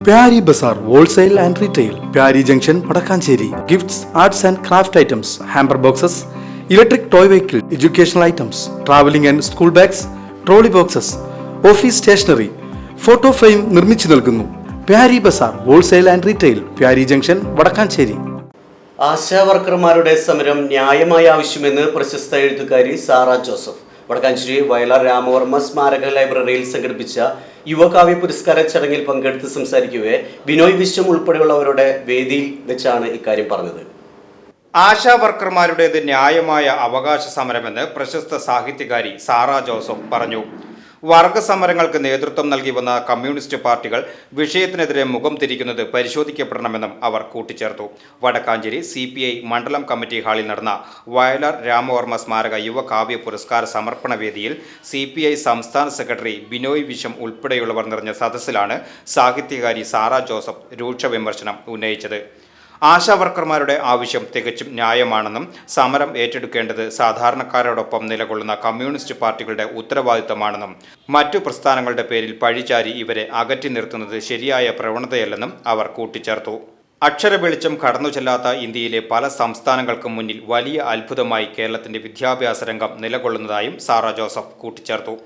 Pyari Bazaar Wholesale and Retail, Pyari Junction, Padakkancherry. Gifts, arts and craft items, hamper boxes, electric toy vehicle, educational items, traveling and school bags, trolley boxes, office stationery, photo frame നിർമ്മിച്ചു നൽകുന്നു. Pyari Bazaar Wholesale and Retail, Pyari Junction, Padakkancherry. ASHA വർക്കർമാരുടെ സമരം ന്യായമായ ആവശ്യമെന്ന് പ്രശസ്ത എഴുത്തുകാരി Sara Joseph Vadakkanchery Vayalar Ramavarma സ്മാരക ലൈബ്രറിയിൽ സംഘടിപ്പിച്ച യുവകാവ്യ പുരസ്കാര ചടങ്ങിൽ പങ്കെടുത്ത് സംസാരിക്കവേ ബിനോയ് വിശ്വം ഉൾപ്പെടെയുള്ളവരുടെ വേദിയിൽ വെച്ചാണ് ഇക്കാര്യം പറഞ്ഞത്. ആശാ വർക്കർമാരുടേത് ന്യായമായ അവകാശ സമരമെന്ന് പ്രശസ്ത സാഹിത്യകാരി സാറ ജോസഫ് പറഞ്ഞു. വർഗ സമരങ്ങൾക്ക് നേതൃത്വം നൽകി വന്ന കമ്മ്യൂണിസ്റ്റ് പാർട്ടികൾ വിഷയത്തിനെതിരെ മുഖം തിരിക്കുന്നത് പരിശോധിക്കപ്പെടണമെന്നും അവർ കൂട്ടിച്ചേർത്തു. വടക്കാഞ്ചേരി CPI മണ്ഡലം കമ്മിറ്റി ഹാളിൽ നടന്ന വയലാർ രാമവർമ്മ സ്മാരക യുവകാവ്യ പുരസ്കാര സമർപ്പണ വേദിയിൽ CPI സംസ്ഥാന സെക്രട്ടറി ബിനോയ് വിശ്വം ഉൾപ്പെടെയുള്ളവർ നിറഞ്ഞ സദസ്സിലാണ് സാഹിത്യകാരി സാറ ജോസഫ് രൂക്ഷ വിമർശനം ഉന്നയിച്ചത്. ആശാ വർക്കർമാരുടെ ആവശ്യം തികച്ചും ന്യായമാണെന്നും സമരം ഏറ്റെടുക്കേണ്ടത് സാധാരണക്കാരോടൊപ്പം നിലകൊള്ളുന്ന കമ്മ്യൂണിസ്റ്റ് പാർട്ടികളുടെ ഉത്തരവാദിത്തമാണെന്നും മറ്റു പ്രസ്ഥാനങ്ങളുടെ പേരിൽ പഴിചാരി ഇവരെ അകറ്റി നിർത്തുന്നത് ശരിയായ പ്രവണതയല്ലെന്നും അവർ കൂട്ടിച്ചേർത്തു. അക്ഷര വെളിച്ചം കടന്നു ചെല്ലാത്ത ഇന്ത്യയിലെ പല സംസ്ഥാനങ്ങൾക്കും മുന്നിൽ വലിയ അത്ഭുതമായി കേരളത്തിന്റെ വിദ്യാഭ്യാസ രംഗം നിലകൊള്ളുന്നതായും സാറ ജോസഫ് കൂട്ടിച്ചേർത്തു.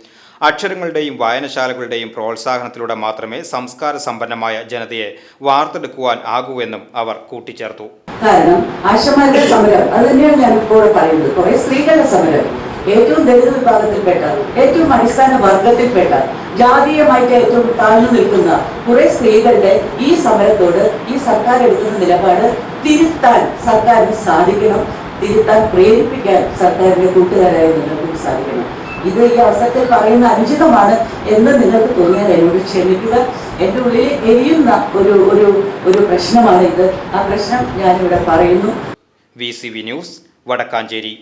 അക്ഷരങ്ങളുടെയും വായനശാലകളുടെയും പ്രോത്സാഹനത്തിലൂടെ മാത്രമേ സംസ്കാര സമ്പന്നമായ ജനതയെ വാർത്തെടുക്കുവാൻ ആകൂവെന്നും അവർ കൂട്ടിച്ചേർത്തു. കാരണം ആശമാരുടെ സമരം അത് തന്നെയാണ് ഞാൻ ഇപ്പോൾ പറയുന്നത്. കുറെ സ്ത്രീകളുടെ സമരം ഏറ്റവും ദളിത് വിഭാഗത്തിൽപ്പെട്ട, ഏറ്റവും അടിസ്ഥാന വർഗത്തിൽപ്പെട്ട, ജാതീയമായിട്ട് ഏറ്റവും താഴ്ന്നു നിൽക്കുന്ന കുറെ സ്ത്രീകളുടെ ഈ സമരത്തോട് ഈ സർക്കാർ എടുക്കുന്ന നിലപാട് തിരുത്താൻ സർക്കാരിന് സാധിക്കണം. തിരുത്താൻ പ്രേരിപ്പിക്കാൻ സർക്കാരിന്റെ കൂട്ടുകാരായ നിങ്ങൾക്കും സാധിക്കണം. ഇത് ഈ അവസരത്തിൽ പറയുന്ന അനുചിതമാണ് എന്ന് നിങ്ങൾക്ക് തോന്നിയാൽ എന്നോട് ക്ഷമിക്കുക. എൻ്റെ ഉള്ളിൽ എരിയുന്ന ഒരു പ്രശ്നമാണ് ഇത്. ആ പ്രശ്നം ഞാനിവിടെ പറയുന്നു. VCV news, Vadakkanchery.